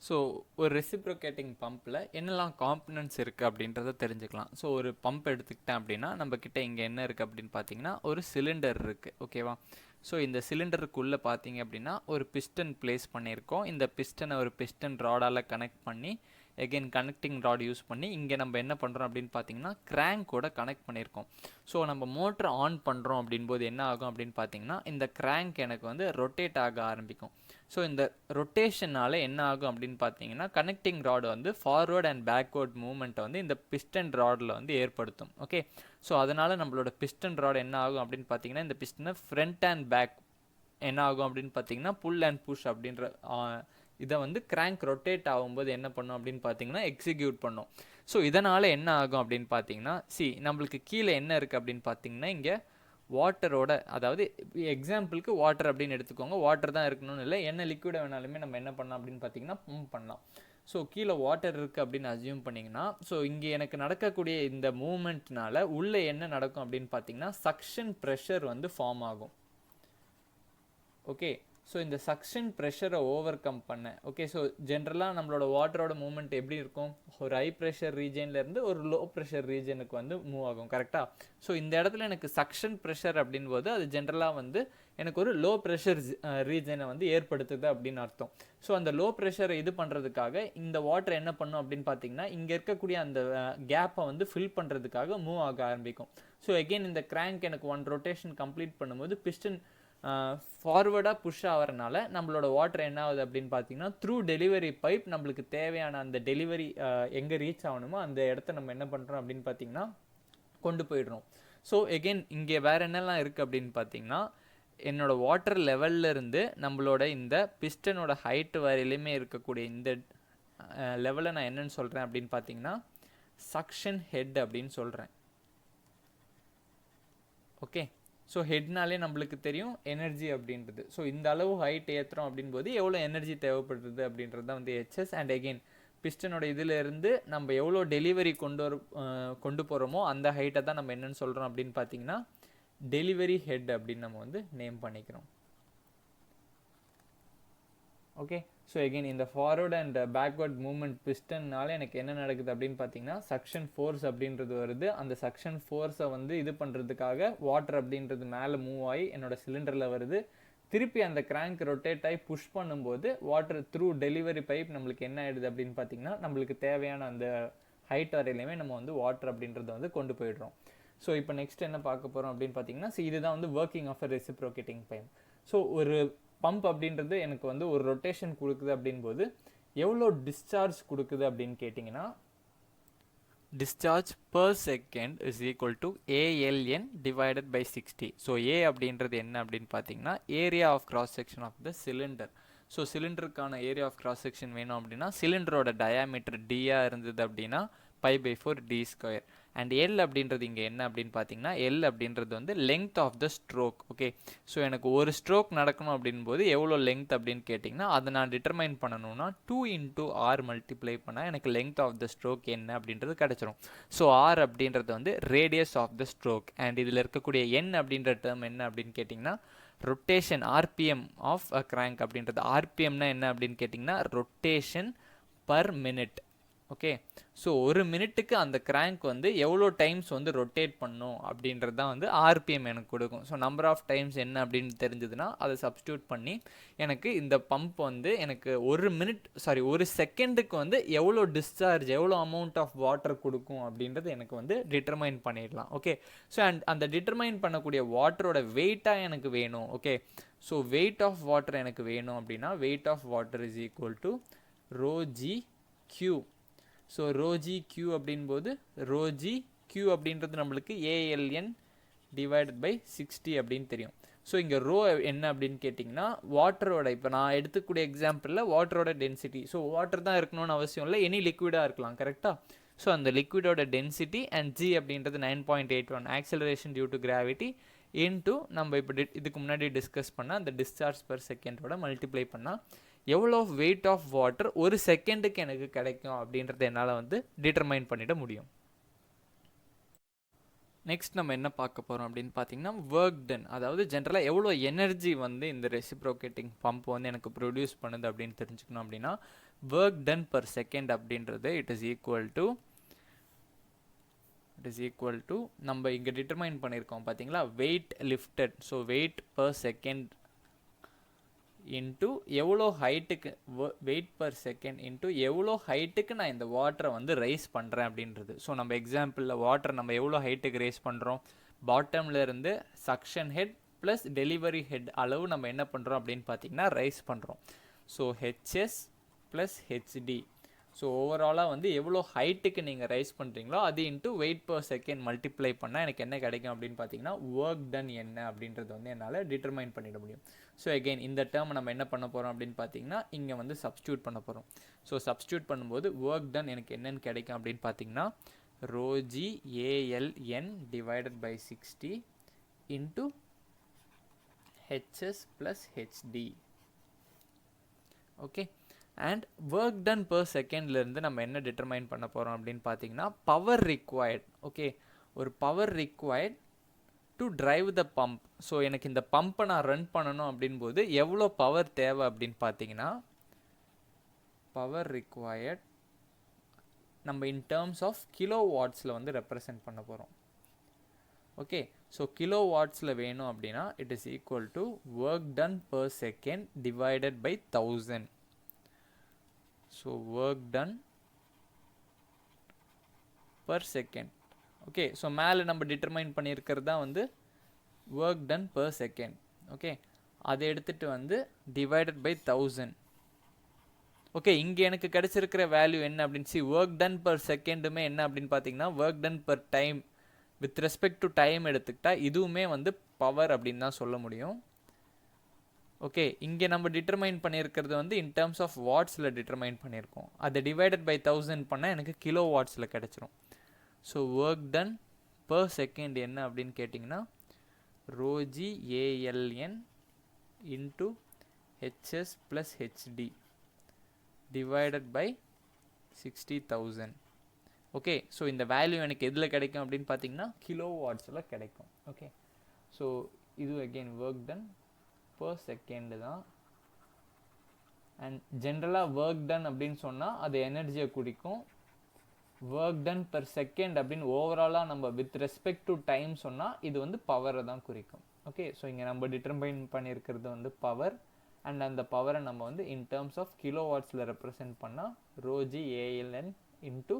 So ஒரு reciprocating பம்பில் என்னெல்லாம் components இருக்குது அப்படின்றத தெரிஞ்சுக்கலாம். ஸோ ஒரு பம்ப் எடுத்துக்கிட்டேன் அப்படின்னா நம்மக்கிட்ட இங்கே என்ன இருக்குது அப்படின்னு பார்த்தீங்கன்னா ஒரு சிலிண்டர் இருக்குது, ஓகேவா. ஸோ இந்த சிலிண்டருக்குள்ளே பார்த்தீங்க அப்படின்னா ஒரு பிஸ்டன் பிளேஸ் பண்ணியிருக்கோம். இந்த பிஸ்டனை ஒரு பிஸ்டன் ராடால் கனெக்ட் பண்ணி எகெயின் கனெக்டிங் ராட் யூஸ் பண்ணி இங்கே நம்ம என்ன பண்ணுறோம் அப்படின்னு பார்த்தீங்கன்னா கிராங்கோட கனெக்ட் பண்ணியிருக்கோம். ஸோ நம்ம மோட்டர் ஆன் பண்ணுறோம் அப்படின்போது என்ன ஆகும் அப்படின்னு பார்த்தீங்கன்னா இந்த கிராங்க் எனக்கு வந்து ரொட்டேட் ஆக ஆரம்பிக்கும். ஸோ இந்த ரொட்டேஷனால் என்ன ஆகும் அப்படின்னு பார்த்தீங்கன்னா கனெக்டிங் ராடு வந்து ஃபார்வர்ட் அண்ட் பேக்வர்ட் மூவ்மெண்ட்டை வந்து இந்த பிஸ்டன் ராடில் வந்து ஏற்படுத்தும். ஓகே, ஸோ அதனால் நம்மளோட பிஸ்டன் ராட் என்ன ஆகும் அப்படின்னு பார்த்தீங்கன்னா இந்த பிஸ்டனை ஃப்ரண்ட் அண்ட் பேக் என்ன ஆகும் அப்படின்னு பார்த்தீங்கன்னா புல் அண்ட் புஷ் அப்படின்ற இதை வந்து கிராங்க் ரொட்டேட் ஆகும்போது என்ன பண்ணும் அப்படின்னு பார்த்தீங்கன்னா எக்ஸிக்யூட் பண்ணும். ஸோ இதனால் என்ன ஆகும் அப்படின்னு பார்த்தீங்கன்னா நம்மளுக்கு கீழே என்ன இருக்குது அப்படின்னு பார்த்தீங்கன்னா இங்கே வாட்டரோட, அதாவது எக்ஸாம்பிளுக்கு வாட்டர் அப்படின்னு எடுத்துக்கோங்க. வாட்டர் தான் இருக்கணும்னு இல்லை, என்ன லிக்விடை வேணாலுமே நம்ம என்ன பண்ணலாம் அப்படின்னு பார்த்தீங்கன்னா பம்ப் பண்ணலாம். ஸோ கீழே வாட்டர் இருக்குது அப்படின்னு அசியூம் பண்ணிங்கன்னா ஸோ இங்கே எனக்கு நடக்கக்கூடிய இந்த மூமெண்ட்னால உள்ளே என்ன நடக்கும் அப்படின்னு பார்த்தீங்கன்னா சக்ஷன் ப்ரெஷர் வந்து ஃபார்ம் ஆகும். ஓகே, ஸோ இந்த சக்ஷன் ப்ரெஷரை ஓவர் கம் பண்ண, ஓகே, ஸோ ஜென்ரலாக நம்மளோட வாட்டரோட மூவ்மெண்ட் எப்படி இருக்கும், ஒரு ஹை ப்ரெஷர் ரீஜன்லேருந்து ஒரு லோ ப்ரெஷர் ரீஜனுக்கு வந்து மூவ் ஆகும், கரெக்டாக. ஸோ இந்த இடத்துல எனக்கு சக்ஷன் ப்ரெஷர் அப்படின்போது அது ஜென்ரலாக வந்து எனக்கு ஒரு லோ ப்ரெஷர் ரீஜனை வந்து ஏற்படுத்துது அப்படின்னு அர்த்தம். ஸோ அந்த லோ ப்ரெஷரை இது பண்ணுறதுக்காக இந்த வாட்டர் என்ன பண்ணும் அப்படின்னு பார்த்தீங்கன்னா இங்கே இருக்கக்கூடிய அந்த கேப்பை வந்து ஃபில் பண்ணுறதுக்காக மூவ் ஆக ஆரம்பிக்கும். ஸோ எகெயின் இந்த கிராங்க் எனக்கு ஒன் ரொட்டேஷன் கம்ப்ளீட் பண்ணும்போது பிஸ்டன் ஃபார்வர்டாக புஷ் ஆகிறனால நம்மளோட வாட்டர் என்ன ஆகுது அப்படின்னு பார்த்தீங்கன்னா த்ரூ டெலிவரி பைப் நம்மளுக்கு தேவையான அந்த டெலிவரி எங்கே ரீச் ஆகணுமோ அந்த இடத்த நம்ம என்ன பண்ணுறோம் அப்படின்னு பார்த்தீங்கன்னா கொண்டு போயிடுறோம். ஸோ எகெயின் இங்கே வேறு என்னெல்லாம் இருக்குது அப்படின்னு பார்த்தீங்கன்னா என்னோட வாட்டர் லெவல்ல இருந்து நம்மளோட இந்த பிஸ்டனோட ஹைட்டு வரையிலுமே இருக்கக்கூடிய இந்த லெவலை நான் என்னன்னு சொல்கிறேன் அப்படின்னு பார்த்தீங்கன்னா சக்ஷன் ஹெட் அப்படின்னு சொல்கிறேன். ஓகே, ஸோ ஹெட்னாலே நம்மளுக்கு தெரியும் எனர்ஜி அப்படின்றது. ஸோ இந்த அளவு ஹைட் ஏற்றுறோம் அப்படின்போது எவ்வளோ எனர்ஜி தேவைப்படுறது அப்படின்றது தான் வந்து ஹெச்எஸ். அண்ட் எகெயின் பிஸ்டனோட இதிலேருந்து நம்ம எவ்வளோ டெலிவரி கொண்டு போகிறோமோ அந்த ஹைட்டை தான் நம்ம என்னென்னு சொல்கிறோம் அப்படின்னு பார்த்தீங்கன்னா டெலிவரி ஹெட் அப்படின்னு நம்ம வந்து நேம் பண்ணிக்கிறோம். ஓகே, ஸோ எகெயின் இந்த ஃபார்வர்ட் அண்ட் பேக்வர்ட் மூவ்மெண்ட் பிஸ்டன்னால எனக்கு என்ன நடக்குது அப்படின்னு பார்த்தீங்கன்னா சக்ஷன் ஃபோர்ஸ் அப்படின்றது வருது. அந்த சக்ஷன் ஃபோர்ஸை வந்து இது பண்ணுறதுக்காக வாட்டர் அப்படின்றது மேலே மூவ் ஆகி என்னோட சிலிண்டரில் வருது. திருப்பி அந்த கிராங்க் ரொட்டேட் ஆகி புஷ் பண்ணும்போது வாட்டர் த்ரூ டெலிவரி பைப் நம்மளுக்கு என்ன ஆகிடுது அப்படின்னு பார்த்தீங்கன்னா நம்மளுக்கு தேவையான அந்த ஹைட் வரையிலையுமே நம்ம வந்து வாட்டர் அப்படின்றத வந்து கொண்டு போயிடுறோம். ஸோ இப்போ நெக்ஸ்ட் என்ன பார்க்க போகிறோம் அப்படின்னு பார்த்தீங்கன்னா இதுதான் வந்து working of a reciprocating pipe. So ஒரு பம்ப் அப்படின்றது எனக்கு வந்து ஒரு ரொட்டேஷன் கொடுக்குது அப்படின்போது எவ்வளோ டிஸ்சார்ஜ் கொடுக்குது அப்படின்னு கேட்டிங்கன்னா discharge per second is equal to ALN divided by 60. So A அப்படின்றது என்ன அப்படின்னு பார்த்தீங்கன்னா area of cross section of the cylinder. So சிலிண்டருக்கான ஏரியா ஆஃப் கிராஸ் செக்ஷன் வேணும் அப்படின்னா சிலிண்டரோட டயாமீட்டர் டியாக இருந்தது அப்படின்னா π/4 d². அண்ட் எல் அப்படின்றது இங்கே என்ன அப்படின்னு பார்த்தீங்கன்னா எல் அப்படின்றது வந்து length of the stroke. Okay, so எனக்கு ஒரு ஸ்ட்ரோக் நடக்கணும் அப்படின்போது எவ்வளோ லெங்த் அப்படின்னு கேட்டிங்கன்னா அதை நான் டிட்டர்மைன் பண்ணணும்னா 2 × R மல்டிப்ளை பண்ணால் எனக்கு லெங்த் ஆஃப் த ஸ்ட்ரோக் என்ன அப்படின்றது கிடச்சிரும். ஸோ ஆர் அப்படின்றது வந்து radius of the stroke. And இதில் இருக்கக்கூடிய என் அப்படின்ற டேர்ம் என்ன அப்படின்னு கேட்டிங்கன்னா rotation RPM of a crank அப்படின்றது. RPMனா என்ன அப்படின்னு கேட்டிங்கன்னா rotation per minute. Okay, so ஒரு மினிட்டுக்கு அந்த கிராங்க் வந்து எவ்வளோ டைம்ஸ் வந்து ரொட்டேட் பண்ணும் அப்படின்றது தான் வந்து RPM எனக்கு கொடுக்கும். ஸோ நம்பர் ஆஃப் டைம்ஸ் என்ன அப்படின்னு தெரிஞ்சதுன்னா அதை சப்ஸ்டியூட் பண்ணி எனக்கு இந்த பம்ப் வந்து எனக்கு ஒரு செகண்டுக்கு வந்து எவ்வளோ டிஸ்சார்ஜ் எவ்வளோ அமௌண்ட் ஆஃப் வாட்டர் கொடுக்கும் அப்படின்றது எனக்கு வந்து டிட்டர்மைன் பண்ணிடலாம். ஓகே, ஸோ அந்த டிட்டர்மைன் பண்ணக்கூடிய வாட்டரோட வெயிட்டாக எனக்கு வேணும். Okay, so weight of water எனக்கு வேணும் அப்படின்னா weight of water is equal to ρg/Q. So ρg/Q அப்படின்போது ρg/Q அப்படின்றது நம்மளுக்கு ALN டிவைடட் பை 60 அப்படின்னு தெரியும். ஸோ இங்கே ரோ என்ன அப்படின்னு கேட்டிங்கன்னா வாட்டரோட, இப்போ நான் எடுத்துக்கூடிய எக்ஸாம்பிளில் வாட்டரோட டென்சிட்டி. ஸோ வாட்டர் தான் இருக்கணும்னு அவசியம் இல்லை, எனி லிக்விடாக இருக்கலாம், கரெக்டாக. ஸோ அந்த லிக்விடோட டென்சிட்டி அண்ட் G அப்படின்றது 9.81 acceleration due to gravity into நம்ம இப்போ இதுக்கு முன்னாடி டிஸ்கஸ் பண்ணால் அந்த டிஸ்சார்ஜ் பர் செகண்டோட மல்டிப்ளை பண்ணால் எவ்வளோ வெயிட் ஆஃப் வாட்டர் ஒரு செகண்டுக்கு எனக்கு கிடைக்கும் அப்படின்றத என்னால் வந்து டிட்டர்மைன் பண்ணிட முடியும். நெக்ஸ்ட் நம்ம என்ன பார்க்க போகிறோம் அப்படின்னு பார்த்தீங்கன்னா ஒர்க் டன். அதாவது ஜென்ரலாக எவ்வளோ எனர்ஜி வந்து இந்த ரெசிப்ரோகேட்டிங் பம்ப் வந்து எனக்கு ப்ரொடியூஸ் பண்ணுது அப்படின்னு தெரிஞ்சுக்கணும் அப்படின்னா ஒர்க் டன் பர் செகண்ட் அப்படின்றது இட் இஸ் ஈக்குவல் டு நம்ம இங்கே டிட்டர்மைன் பண்ணியிருக்கோம் பார்த்தீங்களா weight lifted. So weight per second into எவ்வளோ ஹைட்டுக்கு வெயிட் பர் செகண்ட் இன்ட்டு எவ்வளோ ஹைட்டுக்கு நான் இந்த வாட்டரை வந்து ரைஸ் பண்ணுறேன் அப்படின்றது. ஸோ நம்ம எக்ஸாம்பிளில் வாட்டரை நம்ம எவ்வளோ ஹைட்டுக்கு ரைஸ் பண்ணுறோம், பாட்டமில் இருந்து suction head plus delivery head அளவு நம்ம என்ன பண்ணுறோம் அப்படின்னு பார்த்தீங்கன்னா ரைஸ் பண்ணுறோம். So HS plus HD. So ஓவராலாக வந்து எவ்வளோ ஹைட்டுக்கு நீங்கள் ரைஸ் பண்ணுறீங்களோ அது into wait per second multiply பண்ணால் எனக்கு என்ன கிடைக்கும் அப்படின்னு பார்த்தீங்கன்னா ஒர்க் டன் என்ன அப்படின்றது வந்து என்னால் டிட்டர்மைன் பண்ணிட முடியும். ஸோ அகெயின் இந்த டேர்ம் நம்ம என்ன பண்ண போகிறோம் அப்படின்னு பார்த்தீங்கன்னா இங்கே வந்து சப்ஸ்டியூட் பண்ண போகிறோம். ஸோ சப்ஸ்டியூட் பண்ணும்போது ஒர்க் டன் எனக்கு என்னென்னு கிடைக்கும் அப்படின்னு பார்த்தீங்கன்னா ρg ALN divided by 60 into HS plus HD. Okay, and work done per செகண்ட்லேருந்து நம்ம என்ன டிட்டர்மைன் பண்ண போகிறோம் அப்படின்னு பார்த்தீங்கன்னா பவர் ரிக்வயர்ட். ஓகே, ஒரு power required to drive the pump. So எனக்கு இந்த பம்பை நான் ரன் பண்ணணும் அப்படின்போது எவ்வளோ பவர் தேவை அப்படின்னு பார்த்தீங்கன்னா பவர் ரிக்வயர்ட் நம்ம இன் டேர்ம்ஸ் ஆஃப் கிலோ வாட்ஸில் வந்து ரெப்ரசன்ட் பண்ண போகிறோம். ஓகே, ஸோ கிலோ வாட்ஸில் வேணும் அப்படின்னா it is equal to work done per second divided by 1000. So work done per second. Okay, so மேலே நம்ம டிட்டர்மைன் பண்ணியிருக்கிறது தான் வந்து work done per second. Okay, அதை எடுத்துகிட்டு வந்து டிவைடட் பை 1000. ஓகே, இங்கே எனக்கு கிடச்சிருக்கிற வேல்யூ என்ன அப்படின்னு ஒர்க் டன் பர் செகண்டுமே என்ன அப்படின்னு பார்த்தீங்கன்னா work done per time with respect to time எடுத்துக்கிட்டா இதுவுமே வந்து பவர் அப்படின்னு தான் சொல்ல முடியும். ஓகே, இங்கே நம்ம டிட்டர்மைன் பண்ணியிருக்கிறது வந்து இன் டேர்ம்ஸ் ஆஃப் வாட்ஸில் டிட்டர்மைன் பண்ணியிருக்கோம். அதை டிவைடட் பை 1000 பண்ணால் எனக்கு கிலோ வாட்ஸில் கிடச்சிரும். So work done per second என்ன அப்படின்னு கேட்டிங்கன்னா ρg ALN into HS plus HD divided by 60,000. Okay, so இந்த வேல்யூ எனக்கு எதில் கிடைக்கும் அப்படின்னு பார்த்தீங்கன்னா கிலோ வாட்ஸில் கிடைக்கும். ஓகே, ஸோ இது again work done per second தான். அண்ட் ஜென்ரலாக ஒர்க் டன் அப்படின்னு சொன்னால் அது எனர்ஜியை குறிக்கும். ஒர்க் டன் பர் செகண்ட் அப்படின்னு ஓவராலாக நம்ம வித் ரெஸ்பெக்ட் டு டைம் சொன்னால் இது வந்து பவரை தான் குறிக்கும். ஓகே, ஸோ இங்கே நம்ம டிட்டர்மைன் பண்ணியிருக்கிறது வந்து பவர். அண்ட் அந்த பவரை நம்ம வந்து இன் டேர்ம்ஸ் ஆஃப் கிலோ வாட்ஸில் ரெப்ரசென்ட் பண்ணால் ρg ALN இன்ட்டு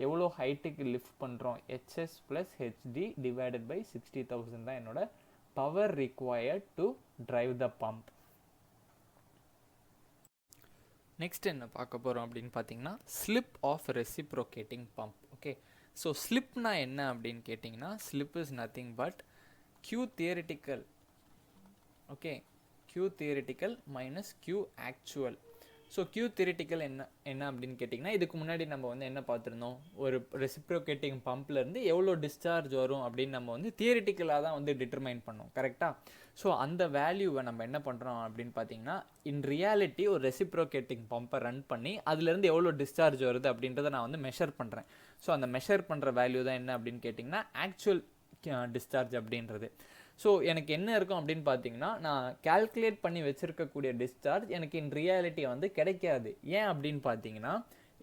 எவ்வளோ ஹைட்டுக்கு லிஃப்ட் பண்ணுறோம் HS plus HD divided by 60,000 தான் என்னோட power required to drive the pump. Next என்ன பார்க்க போகிறோம் அப்படின்னு பார்த்தீங்கன்னா slip of reciprocating pump. Okay, so ஸ்லிப்னா என்ன அப்படின்னு கேட்டிங்கன்னா slip is nothing but Q theoretical. Okay, Q theoretical minus Q actual. So Q theoretical என்ன அப்படின்னு கேட்டிங்கன்னா இதுக்கு முன்னாடி நம்ம வந்து என்ன பார்த்துருந்தோம், ஒரு ரெசிப்ரோகேட்டிங் பம்ப்லேருந்து எவ்வளோ டிஸ்சார்ஜ் வரும் அப்படின்னு நம்ம வந்து தியரிட்டிக்கலாக தான் வந்து டிட்டர்மைன் பண்ணோம். கரெக்டாக? ஸோ அந்த வேல்யூவை நம்ம என்ன பண்ணுறோம் அப்படின்னு பார்த்தீங்கன்னா இன் ரியாலிட்டி ஒரு ரெசிப்ரோகேட்டிங் பம்பை ரன் பண்ணி அதுலேருந்து எவ்வளோ டிஸ்சார்ஜ் வருது அப்படின்றத நான் வந்து மெஷர் பண்ணுறேன். ஸோ அந்த மெஷர் பண்ணுற வேல்யூ தான் என்ன அப்படின்னு கேட்டிங்கன்னா ஆக்சுவல் டிஸ்சார்ஜ் அப்படின்றது. ஸோ எனக்கு என்ன இருக்கும் அப்படின்னு பார்த்தீங்கன்னா நான் கால்குலேட் பண்ணி வச்சுருக்கக்கூடிய டிஸ்சார்ஜ் எனக்கு இன் ரியாலிட்டி வந்து கிடைக்காது. ஏன் அப்படின்னு பார்த்தீங்கன்னா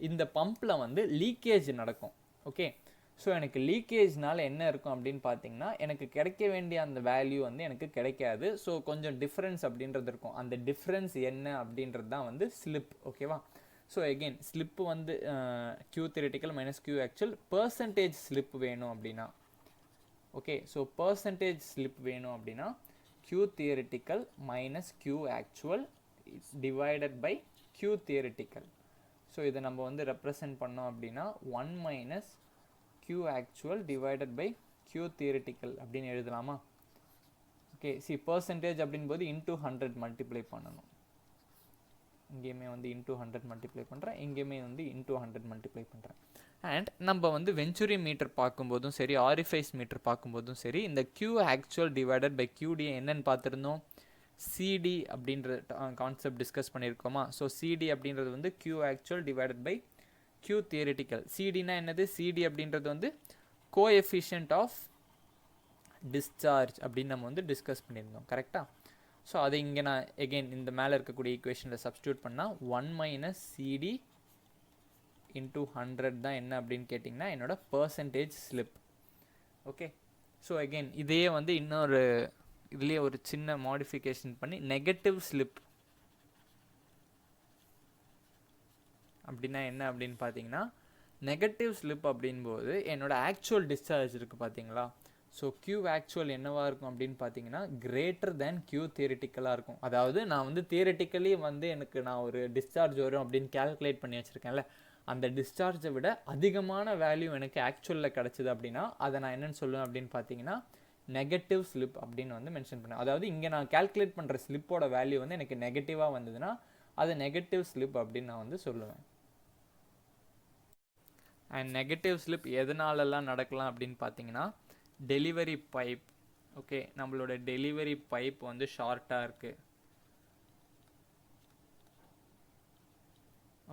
இந்த பம்பில் வந்து லீக்கேஜ் நடக்கும். ஓகே, ஸோ எனக்கு லீக்கேஜ்னால என்ன இருக்கும் அப்படின்னு பார்த்தீங்கன்னா எனக்கு கிடைக்க வேண்டிய அந்த வேல்யூ வந்து எனக்கு கிடைக்காது. ஸோ கொஞ்சம் டிஃப்ரென்ஸ் அப்படின்றது இருக்கும். அந்த டிஃப்ரென்ஸ் என்ன அப்படின்றது தான் வந்து ஸ்லிப். ஓகேவா? ஸோ எகெயின் ஸ்லிப்பு வந்து Q theoretical minus Q actual. Percentage slip வேணும் அப்படின்னா ஓகே, ஸோ பர்சன்டேஜ் ஸ்லிப் வேணும் அப்படின்னா Q theoretical minus Q actual divided by Q theoretical. So இதை நம்ம வந்து ரெப்ரசன்ட் பண்ணோம் அப்படின்னா 1 minus Q actual divided by Q theoretical அப்படின்னு எழுதலாமா? ஓகே, பர்சன்டேஜ் அப்படின் போது இன்டூ 100 மல்டிப்ளை பண்ணணும். இங்கேயுமே வந்து இன்டூ 100 மல்டிப்ளை பண்ணுறேன், இங்கேயுமே வந்து இன்டூ 100 மல்டிப்ளை பண்ணுறேன். அண்ட் நம்ம வந்து வெஞ்சுரி மீட்டர் பார்க்கும்போதும் சரி, ஆரிஃபைஸ் மீட்டர் பார்க்கும்போதும் சரி, இந்த Q actual divided by QD என்னன்னு பார்த்துருந்தோம், CD அப்படின்ற கான்செப்ட் டிஸ்கஸ் பண்ணியிருக்கோமா? ஸோ CD அப்படின்றது வந்து Q actual divided by Q theoretical. CDனா என்னது? CD அப்படின்றது வந்து கோஎஃபிஷியன்ட் ஆஃப் டிஸ்சார்ஜ் அப்படின்னு நம்ம வந்து டிஸ்கஸ் பண்ணியிருந்தோம் கரெக்டாக. ஸோ அதை இங்கே நான் எகெயின் இந்த மேலே இருக்கக்கூடிய ஈக்குவேஷனில் சப்ஸ்டியூட் பண்ணால் 1 - CD இன்டூ 100 தான் என்ன அப்படின்னு கேட்டிங்கன்னா என்னோட percentage slip. Okay, so again இதையே வந்து இன்னொரு இதுலேயே ஒரு சின்ன மாடிஃபிகேஷன் பண்ணி நெகட்டிவ் ஸ்லிப் அப்படின்னா என்ன அப்படின்னு பார்த்தீங்கன்னா, நெகட்டிவ் ஸ்லிப் அப்படின்போது என்னோட ஆக்சுவல் டிஸ்சார்ஜ் இருக்குது பார்த்தீங்களா. ஸோ Q ஆக்சுவல் என்னவாக இருக்கும் அப்படின்னு பார்த்தீங்கன்னா கிரேட்டர் தேன் Q தியரிட்டிக்கலாக இருக்கும். அதாவது நான் வந்து தியரிட்டிக்கலி வந்து எனக்கு நான் ஒரு டிஸ்சார்ஜ் வரும் அப்படின்னு கேல்குலேட் பண்ணி வச்சுருக்கேன்ல, அந்த டிஸ்சார்ஜை விட அதிகமான வேல்யூ எனக்கு ஆக்சுவலில் கிடச்சிது அப்படின்னா அதை நான் என்னென்னு சொல்லுவேன் அப்படின்னு பார்த்தீங்கன்னா நெகட்டிவ் ஸ்லிப் அப்படின்னு வந்து மென்ஷன் பண்ணேன். அதாவது இங்கே நான் கேல்குலேட் பண்ணுற ஸ்லிப்போட வேல்யூ வந்து எனக்கு நெகட்டிவாக வந்ததுன்னா அது நெகட்டிவ் ஸ்லிப் அப்படின்னு நான் வந்து சொல்லுவேன். அண்ட் நெகட்டிவ் ஸ்லிப் எதனாலலாம் நடக்கலாம் அப்படின்னு பார்த்தீங்கன்னா டெலிவரி பைப். ஓகே, நம்மளோட டெலிவரி பைப் வந்து ஷார்ட்டாக இருக்குது.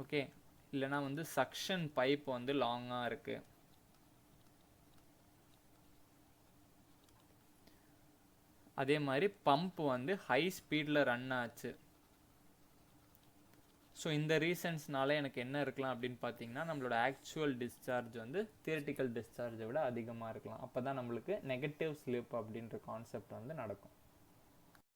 ஓகே, இல்லைனா வந்து சக்ஷன் பைப் வந்து லாங்காக இருக்குது. அதே மாதிரி பம்ப் வந்து ஹை ஸ்பீடில் ரன் ஆச்சு. ஸோ இந்த ரீசன்ஸ்னால எனக்கு என்ன இருக்கலாம் அப்படின்னு பார்த்தீங்கன்னா நம்மளோட ஆக்சுவல் டிஸ்சார்ஜ் வந்து தியரிட்டிக்கல் டிஸ்சார்ஜை விட அதிகமாக இருக்கலாம். அப்போ தான் நம்மளுக்கு நெகட்டிவ் ஸ்லிப் அப்படின்ற கான்செப்ட் வந்து நடக்கும்.